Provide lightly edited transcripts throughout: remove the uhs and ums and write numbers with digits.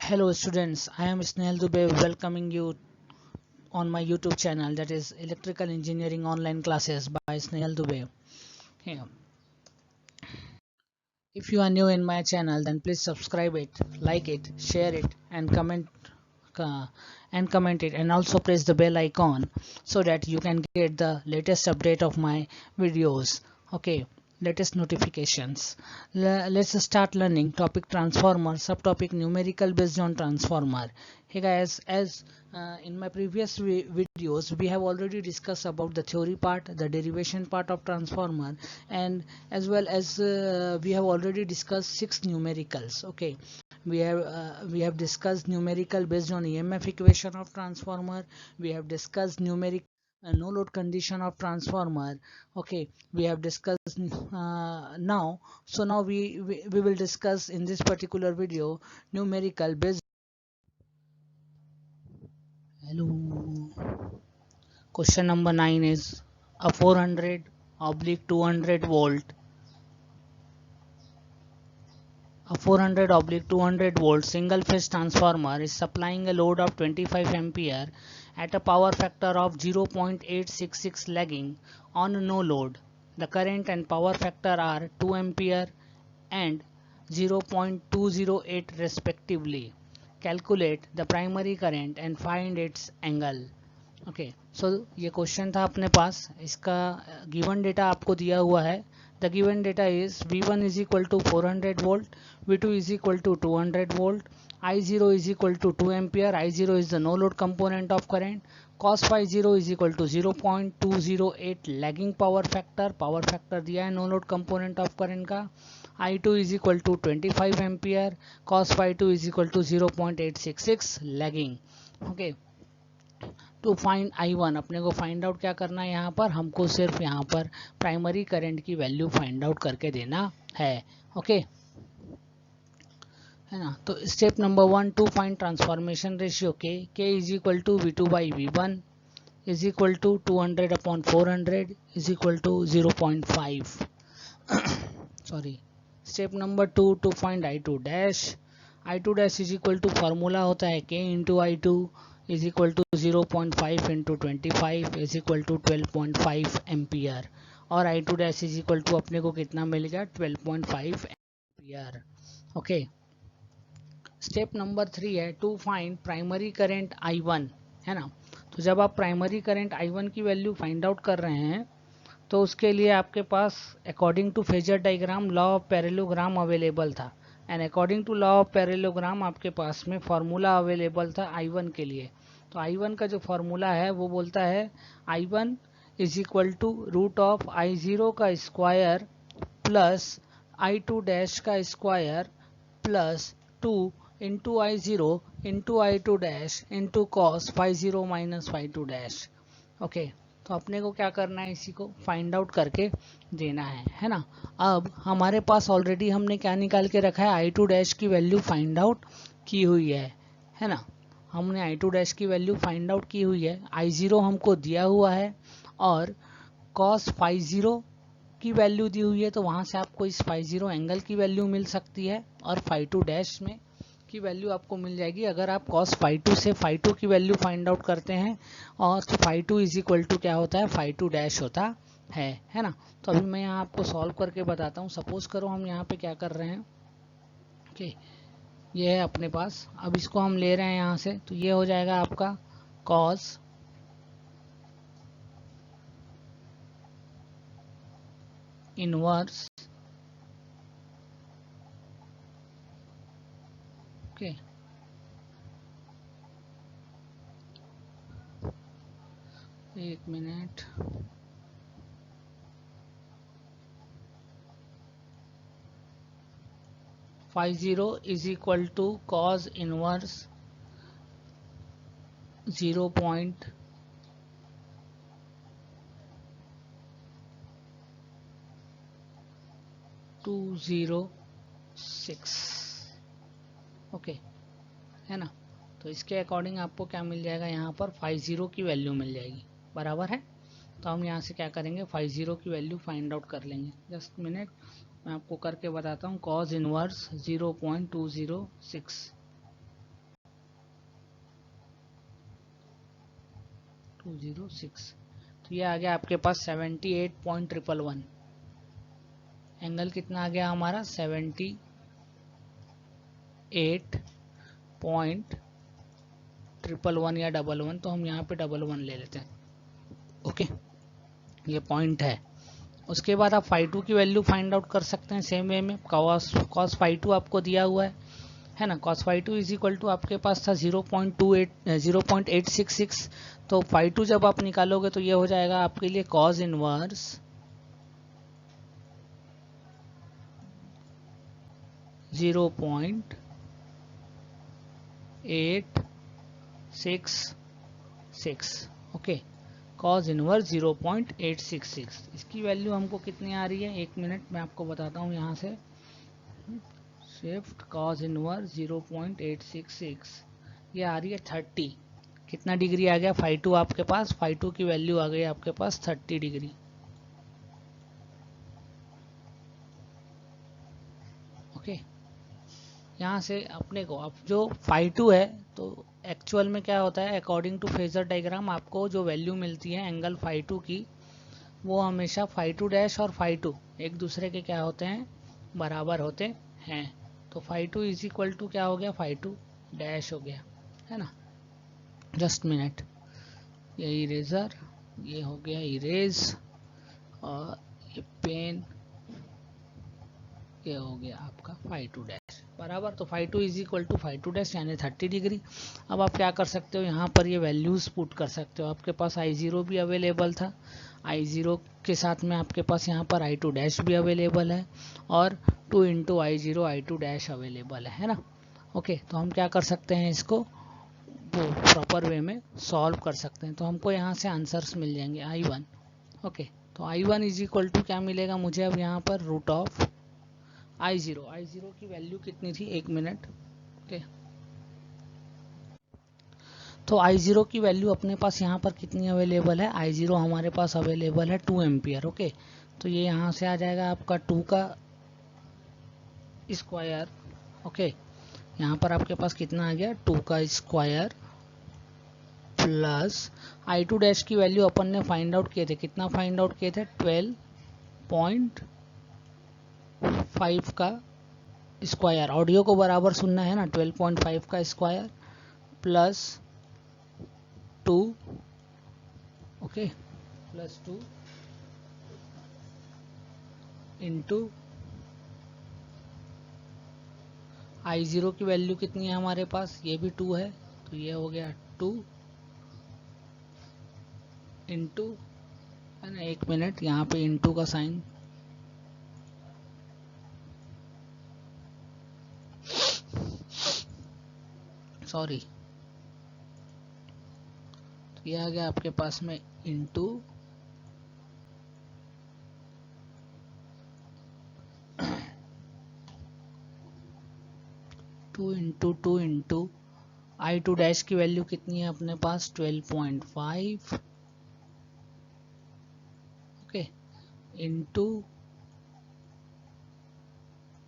Hello students, I am Snehal Dubey welcoming you on my YouTube channel, that is Electrical Engineering Online Classes by Snehal Dubey. Yeah. If you are new in my channel, then please subscribe it, like it, share it uh, and comment it, and also press the bell icon so that you can get the latest update of my videos. Okay, latest notifications. Let's start learning topic transformer, subtopic numerical based on transformer. Hey guys, as in my previous videos we have already discussed about the theory part, the derivation part of transformer, and as well as we have already discussed 6 numericals. Okay, we have discussed numerical based on EMF equation of transformer. We have discussed numeric no load condition of transformer. Okay, we have discussed now. So now we will discuss in this particular video numerical based. Hello. Question number 9 is a 400 oblique 200 volt. A 400 oblique 200 volt single phase transformer is supplying a load of 25 ampere at a power factor of 0.866 lagging on no load. The current and power factor are 2 ampere and 0.208 respectively. Calculate the primary current and find its angle. Okay so ये question था अपने पास, इसका given data आपको दिया हुआ है. The given data is V1 is equal to 400 volt, V2 is equal to 200 volt, I0 is equal to 2 ampere. I0 is the no load component of current. cos phi 0 is equal to 0.208 lagging power factor दिया है no load component of current का. I2 is equal to 25 ampere. cos phi 2 is equal to 0.866 lagging. Okay, to find I1 अपने को find out क्या करना है, यहाँ पर हमको सिर्फ यहाँ पर प्राइमरी करंट की वैल्यू फाइंड आउट करके देना है. ओके है ना. तो step number 1, to find transformation ratio के is equal to V2 by V1 is equal to 200 upon 400 is equal to 0.5. Sorry. Step number 2, to find I2 dash. I2 dash is equal to formula होता है K into I2 is equal to 0.5 into 25 is equal to 12.5 ampere. और I2 dash is equal to अपने को कितना मिल गया, 12.5 ampere. Okay, step number 3 है to find primary current I1, है ना. तो जब आप प्राइमरी करंट I1 की वैल्यू फाइंड आउट कर रहे हैं तो उसके लिए आपके पास according to phasor diagram law of parallelogram available था. And according to law of parallelogram आपके पास में फॉर्मूला अवेलेबल था I1 के लिए. तो I1 का जो फॉर्मूला है वो बोलता है I1 is equal to root of I0 का स्क्वायर प्लस I2 डैश का square plus 2 into I0 into I2 dash into cos phi 0 minus phi 2 dash. Okay, तो अपने को क्या करना है, इसी को फाइंड आउट करके देना है ना. अब हमारे पास ऑलरेडी हमने क्या निकाल के रखा है, I2 डैश की वैल्यू फाइंड आउट की हुई है ना. हमने I2 डैश की वैल्यू फाइंड आउट की हुई है. I0 हमको दिया हुआ है और cos फाई 0 की वैल्यू दी हुई है, तो वहाँ से आपको इस फाई 0 एंगल की वैल्यू मिल सकती है और फाई 2 डैश में की वैल्यू आपको मिल जाएगी अगर आप cos फाई 2 से फाई 2 की वैल्यू फाइंड आउट करते हैं. और तो फाई 2 इज इक्वल टू क्या होता है, फाई 2 डैश होता है ना. तो अभी मैं यहाँ आपको सॉल्व करके बताता हूँ. सपोज करो हम यहाँ पे क्या कर रहे हैं. ओके, ये है अपने पास. अब इसको हम ले रहे हैं यहाँ से, तो ये हो जाएगा आपका cos इनवर्स. ओके, एक minute. Phi 0 is equal to cos inverse 0.206. Okay, है ना. तो इसके अकॉर्डिंग आपको क्या मिल जाएगा, यहाँ पर फाई 0 की वैल्यू मिल जाएगी. बराबर है. तो हम यहाँ से क्या करेंगे, फाई 0 की वैल्यू फाइंड आउट कर लेंगे. जस्ट मिनट, मैं आपको करके बताता हूँ. cos inverse 0.206. 206। तो ये आ गया आपके पास 78.111। एंगल कितना आ गया हमारा 78.111 या 11, तो हम यहाँ पे 11 ले लेते हैं। ओके, ये पॉइंट है। उसके बाद आप फाई टू की वैल्यू फाइंड आउट कर सकते हैं सेम वे में। कॉस फाई टू आपको दिया हुआ है ना। Cos phi two is equal to आपके पास था 0.866। तो फाई टू जब आप निकालोगे तो ये हो जाएगा आपके लिए cos inverse 0.866। Okay, cos inverse 0.866। इसकी वैल्यू हमको कितनी आ रही है, एक मिनट मैं आपको बताता हूँ यहाँ से। शिफ्ट कॉस इनवर्स 0.866, ये आ रही है 30। कितना डिग्री आ गया फाई टू आपके पास, फाई टू की वैल्यू आ गई आपके पास 30 डिग्री। ओके, यहाँ से अपने को अब जो फाई टू है तो एक्चुअल में क्या होता है, अकॉर्डिंग टू फेजर डायग्राम आपको जो वैल्यू मिलती है एंगल फाई टू की, वो हमेशा फाई टू डैश और फाई टू एक दूसरे के क्या होते हैं, बराबर होते हैं। तो phi two is equal to क्या हो गया, फाई टू डैश हो गया, है ना। जस्ट मिनट, ये इरेजर, ये हो गया इरेज, और ये पेन, ये हो गया आपका फाई टू डैश बराबर। तो phi two is equal to phi two dash यानी 30 डिग्री। अब आप क्या कर सकते हो, यहाँ पर ये वैल्यूज पुट कर सकते हो। आपके पास I0 भी अवेलेबल था, I0 के साथ में आपके पास यहाँ पर I2 डैश भी अवेलेबल है, और 2 into I0 I2 dash available है ना। ओके, तो हम क्या कर सकते हैं, इसको वो प्रॉपर वे में सॉल्व कर सकते हैं। तो हमको यहाँ से आंसर्स मिल जाएंगे I1। ओके, तो I1 इज इक्वल टू क्या मिलेगा मुझे अब यहाँ पर, रूट ऑफ I0 की वैल्यू कितनी थी, एक मिनट। ओके, तो I0 की वैल्यू अपने पास यहाँ पर कितनी अवेलेबल है, I0 हमारे पास अवेलेबल है 2 एम्पियर। ओके, तो ये यहाँ से आ जाएगा आपका 2 का स्क्वायर। ओके, यहाँ पर आपके पास कितना आ गया, 2 का स्क्वायर प्लस I2 डैश की वैल्यू अपन ने फाइंड आउट किए थे, कितना फाइंड आउट किए थे, 12.5 का स्क्वायर। ऑडियो को बराबर सुनना है ना, 12.5 का square plus 2, okay, plus 2 into I0 की वैल्यू कितनी है हमारे पास, ये भी 2 है, तो ये हो गया 2 इंटू, है ना, एक मिनट, यहाँ पे इंटू का साइन, सॉरी, तो ये आ गया आपके पास में into 2 into 2 into I2 dash की वैल्यू कितनी है अपने पास, 12.5, ओके, इंटू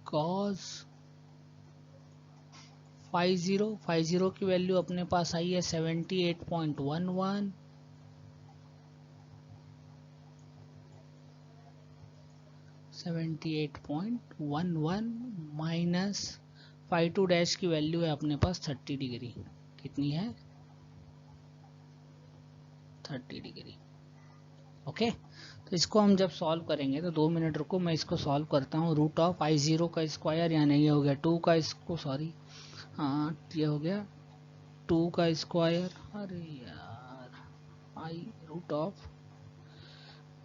कॉस 50 की वैल्यू अपने पास आई है 78.11, माइनस 52 डैश की वैल्यू है अपने पास 30 डिग्री। कितनी है, 30 डिग्री। ओके, तो इसको हम जब सॉल्व करेंगे, तो 2 मिनट रुको, मैं इसको सॉल्व करता हूँ। रूट ऑफ I0 का स्क्वायर, यानी ये हो गया 2 का, इसको सॉरी, हाँ ये हो गया 2 का स्क्वायर, अरे यार, आई रूट ऑफ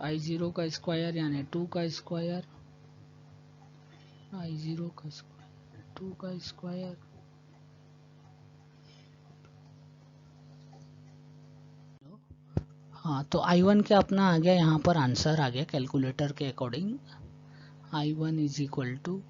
I0 का स्क्वायर यानी 2 का स्क्वायर, I0 का स्क्वायर 2 का स्क्वायर, हाँ, तो I1 क्या अपना आ गया, यहाँ पर आंसर आ गया कैलकुलेटर के according. I1 is equal to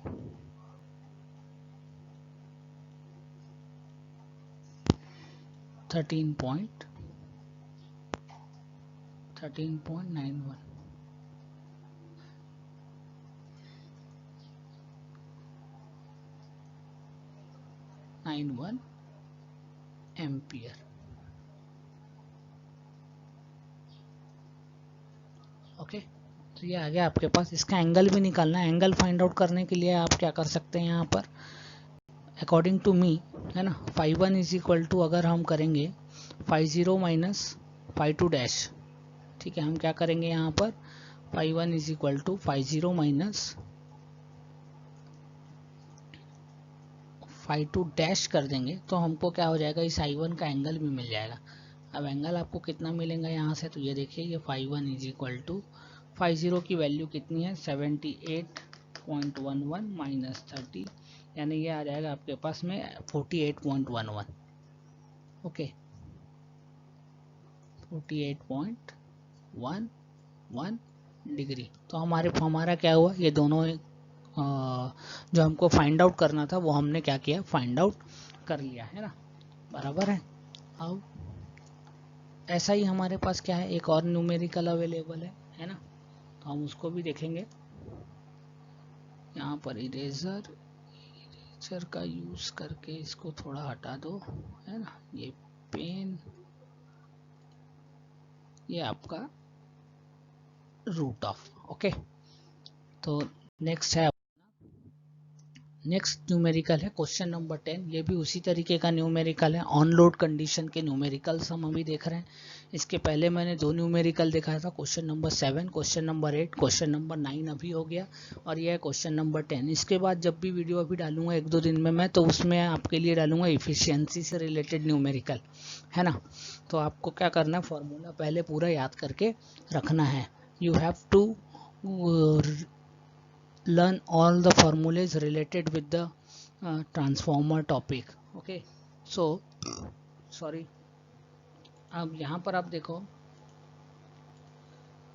13.91 ampere. Okay, तो ये आ गया आपके पास। इसका एंगल भी निकालना है। एंगल फाइंड आउट करने के लिए आप क्या कर सकते हैं यहाँ पर, अकॉर्डिंग टू मी, है ना, five one is equal to, अगर हम करेंगे 50 माइनस 52 डैश, ठीक है, हम क्या करेंगे यहाँ पर 51 is equal to 50 minus 52 dash कर देंगे तो हमको क्या हो जाएगा, इस I1 का एंगल भी मिल जाएगा। अब एंगल आपको कितना मिलेगा यहाँ से, तो ये देखिए ये 51 इज इक्वल टू 50 की वैल्यू कितनी है 78.11 माइनस 30, यानी ये आ जाएगा आपके पास में 48.11। Okay, 48.11 degree. तो हमारा क्या हुआ, ये दोनों जो हमको फाइंड आउट करना था वो हमने क्या किया, फाइंड आउट कर लिया, है ना, बराबर है। अब ऐसा ही हमारे पास क्या है, एक और न्यूमेरिकल अवेलेबल है ना, तो हम उसको भी देखेंगे। यहाँ पर इरेजर का यूज करके इसको थोड़ा हटा दो, है ना, ये पेन, ये आपका रूट ऑफ। ओके, तो नेक्स्ट है, नेक्स्ट न्यूमेरिकल है क्वेश्चन नंबर 10। ये भी उसी तरीके का न्यूमेरिकल है, ऑन लोड कंडीशन के न्यूमेरिकल्स हम अभी देख रहे हैं। इसके पहले मैंने दो न्यूमेरिकल दिखाया था, question number 7, question number 8, question number 9 अभी हो गया, और यह है क्वेश्चन नंबर 10। इसके बाद जब भी वीडियो अभी डालूंगा 1-2 दिन में मैं, तो उसमें आपके लिए डालूंगा इफिशियंसी से रिलेटेड न्यूमेरिकल, है ना। तो आपको क्या करना है, फॉर्मूला पहले पूरा याद करके रखना है। You have to learn all the formulas related with the transformer topic. Okay, so sorry, अब यहाँ पर आप देखो,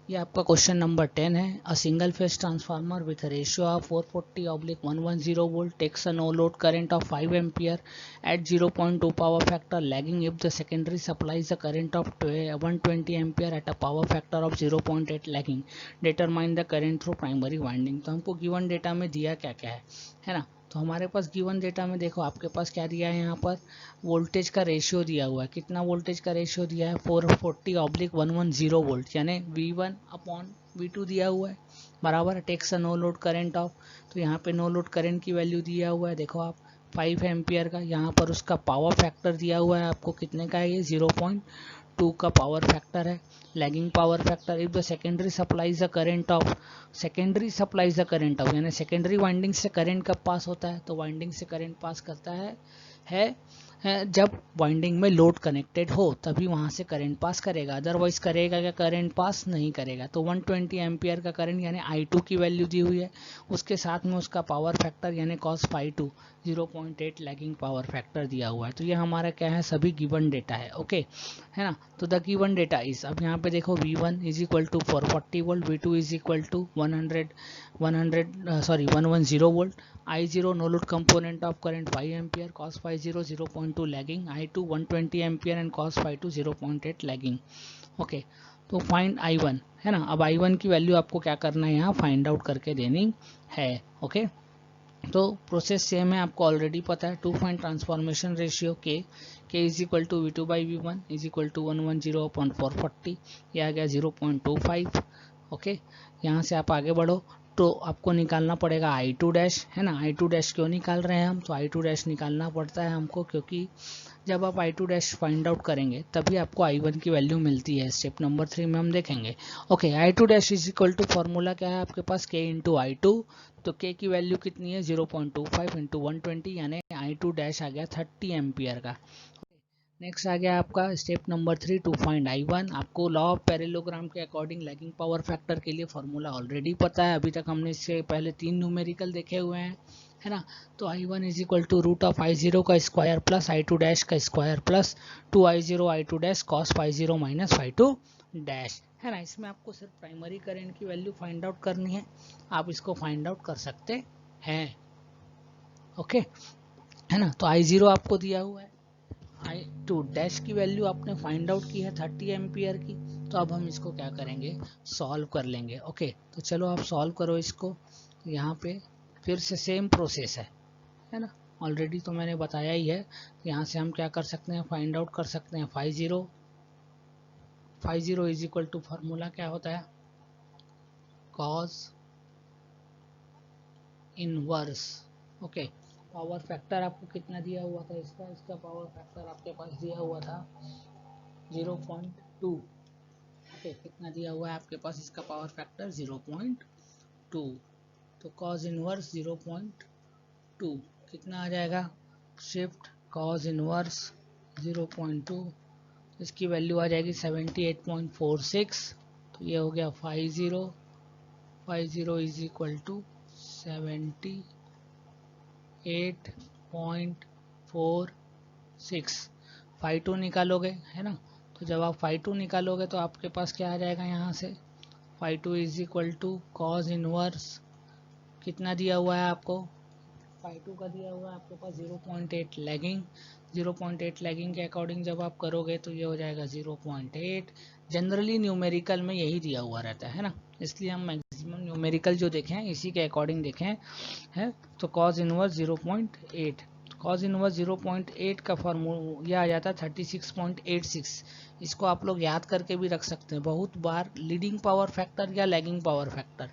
ये आपका क्वेश्चन नंबर 10 है। A single phase transformer with ratio of 440/110 volt takes a no load current of 5 ampere at 0.2 power factor lagging if the secondary supplies a current of 120 ampere at a power factor of 0.8 lagging, determine the current through primary winding. तो हमको given data में दिया क्या क्या है ना, तो हमारे पास गिवन डेटा में देखो आपके पास क्या दिया है, यहाँ पर वोल्टेज का रेशियो दिया हुआ है। कितना वोल्टेज का रेशियो दिया है, 440/110 वोल्ट, यानी V1/V2 दिया हुआ है, बराबर है। Takes no load current of, तो यहाँ पे नो लोड करंट की वैल्यू दिया हुआ है, देखो आप 5 एम्पियर का। यहाँ पर उसका पावर फैक्टर दिया हुआ है आपको, कितने का है, ये 0.2 का पावर फैक्टर है। Lagging power factor, if the secondary supplies the current of, secondary supplies the current of, यानी सेकेंडरी वाइंडिंग से करंट कब पास होता है, तो वाइंडिंग से करंट पास करता है जब वाइंडिंग में लोड कनेक्टेड हो, तभी वहां से करंट पास करेगा, अदरवाइज करेगा क्या, करंट पास नहीं करेगा। तो 120 एम्पियर का करंट यानी I2 की वैल्यू दी हुई है, उसके साथ में उसका पावर फैक्टर यानी cos phi2 0.8 lagging power factor दिया हुआ है। तो ये हमारा क्या है, सभी गिवन डेटा है, ओके, है ना। तो द गिवन डेटा इज, अब यहाँ पे देखो V1 is equal to 440 volt, V2 is equal to 110 volt, I0 no load component of current 5 ampere, cos phi 0 0.2 lagging, I2 120 ampere and cos phi 2 0.8 lagging। Okay, तो find I1, है ना। अब I1 की value आपको क्या करना है, यहाँ फाइंड आउट करके देनी है। ओके, तो प्रोसेस सेम है, आपको ऑलरेडी पता है। 2 पॉइंट ट्रांसफॉर्मेशन रेशियो के is equal to V2/V1 is equal to 110/440, यह आ गया 0.25। ओके, यहाँ से आप आगे बढ़ो, तो आपको निकालना पड़ेगा I2 डैश, है ना। I2 डैश क्यों निकाल रहे हैं हम, तो I2 डैश निकालना पड़ता है हमको क्योंकि जब आप I2 डैश फाइंड आउट करेंगे तभी आपको I1 की वैल्यू मिलती है। स्टेप नंबर 3 में हम देखेंगे। Okay, I2 dash is equal to, formula क्या है आपके पास, K इंटू I2, तो K की वैल्यू कितनी है 0.25 इंटू 120, यानी I2 डैश आ गया 30 एम्पियर का। नेक्स्ट आ गया आपका step number 3, to find I1। आपको लॉ ऑफ पैरेललोग्राम के अकॉर्डिंग लैगिंग पावर फैक्टर के लिए फॉर्मूला ऑलरेडी पता है, अभी तक हमने इससे पहले 3 न्यूमेरिकल देखे हुए हैं, है ना। तो I1 is equal to root of I0 का स्क्वायर प्लस I2 डैश का square plus 2I0 I2 dash cos phi 0 minus phi 2 dash, है ना। इसमें आपको सिर्फ प्राइमरी करंट की वैल्यू फाइंड आउट करनी है, आप इसको फाइंड आउट कर सकते हैं, ओके, है ना। तो I0 आपको दिया हुआ है, I2 डैश की वैल्यू आपने फाइंड आउट की है 30 एम्पियर की। तो अब हम इसको क्या करेंगे, सॉल्व कर लेंगे। ओके, तो चलो आप सॉल्व करो इसको। यहाँ पे फिर से सेम प्रोसेस है ना, ऑलरेडी तो मैंने बताया ही है। यहाँ से हम क्या कर सकते हैं, फाइंड आउट कर सकते हैं 50 इज इक्वल टू, फार्मूला क्या होता है, cause inverse. Okay, power factor आपको कितना दिया हुआ था इसका? इसका पावर फैक्टर आपके पास दिया हुआ था 0.2। ओके, कितना दिया हुआ है आपके पास इसका पावर फैक्टर? 0.2। तो कॉज इनवर्स 0.2 कितना आ जाएगा? शिफ्ट कॉज इनवर्स 0.2, इसकी वैल्यू आ जाएगी 78.46। तो ये हो गया 50 इज इक्वल टू 78.46। 5 निकालोगे है ना, तो जब आप 5 निकालोगे तो आपके पास क्या आ जाएगा यहाँ से? 5 is equal to cos inverse कितना दिया हुआ है आपको? 5 का दिया हुआ है आपके पास 0.8 लैगिंग। 0.8 लैगिंग के अकॉर्डिंग जब आप करोगे तो ये हो जाएगा 0.8। जनरली न्यूमेरिकल में यही दिया हुआ रहता है ना, इसलिए हम मैक्सिमम न्यूमेरिकल जो देखे हैं इसी के अकॉर्डिंग देखे हैं। तो कॉज इनवर्स 0.8, कॉज इनवर्स 0.8 का फॉर्मूला यह आ जाता है 36.86। इसको आप लोग याद करके भी रख सकते हैं। बहुत बार लीडिंग पावर फैक्टर या लैगिंग पावर फैक्टर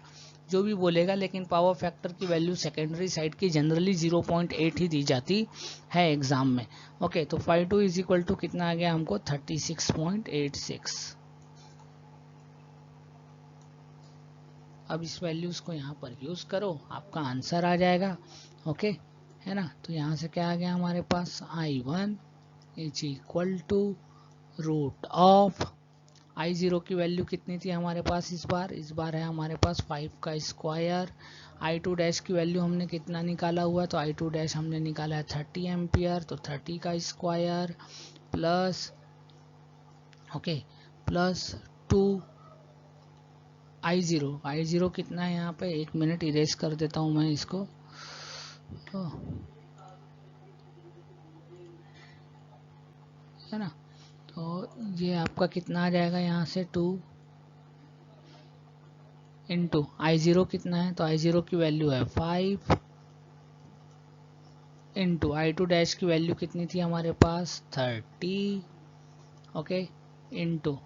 जो भी बोलेगा, लेकिन पावर फैक्टर की वैल्यू सेकेंडरी साइड की जनरली 0.8 ही दी जाती है एग्जाम में। ओके, तो 5 इज इक्वल टू कितना आ गया हमको? 36.86। अब इस वैल्यूज को यहाँ पर यूज करो, आपका आंसर आ जाएगा। ओके, है ना। तो यहाँ से क्या आ गया हमारे पास? I1 is equal to root of I0 की वैल्यू कितनी थी हमारे पास इस बार है हमारे पास 5 का स्क्वायर। I2 डैश की वैल्यू हमने कितना निकाला हुआ है? तो I2 डैश हमने निकाला है 30 एम्पियर, तो 30 का स्क्वायर प्लस प्लस 2 I0 कितना है यहाँ पे? 1 मिनट इरेज कर देता हूँ मैं इसको। तो है ना, तो ये आपका कितना आ जाएगा यहाँ से? 2 इंटू I0 कितना है? तो I0 की वैल्यू है 5 इंटू I2 डैश की वैल्यू कितनी थी हमारे पास? 30। Okay, into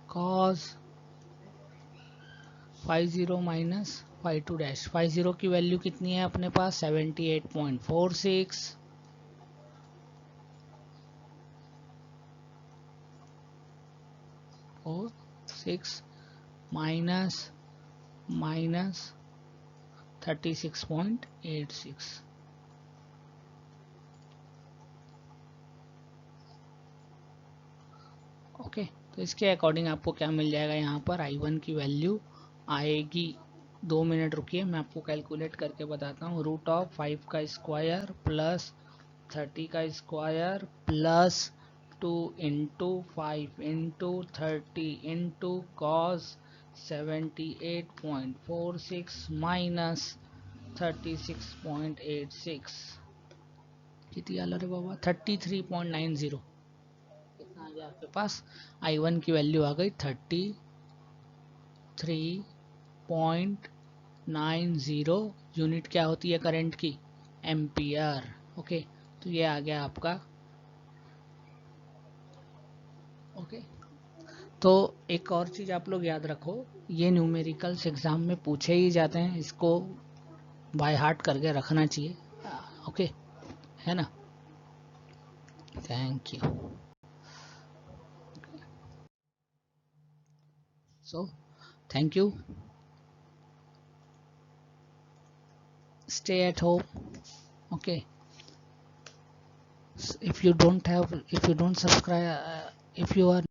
cos 50 minus 5 dash. 50 की वैल्यू कितनी है अपने पास? 78.46 और 6 माइनस 36.86। ओके, तो इसके अकॉर्डिंग आपको क्या मिल जाएगा? यहाँ पर I1 की वैल्यू आएगी, 2 मिनट रुकिए मैं आपको कैलकुलेट करके बताता हूँ। रूट ऑफ 5 का स्क्वायर प्लस 30 का square plus 2 into 5 into 30 into cos 78.46 minus 36.86 कितनी आला रे बाबा? 33.90। कितना आ गया आपके पास? I1 की वैल्यू आ गई 33.90। यूनिट क्या होती है करंट की? एम्पियर। ओके, तो ये आ गया आपका। ओके, तो एक और चीज आप लोग याद रखो, ये न्यूमेरिकल्स एग्जाम में पूछे ही जाते हैं, इसको बाय हार्ट करके रखना चाहिए। ओके, है ना। Thank you. So thank you, stay at home. Okay, if you don't subscribe, if you are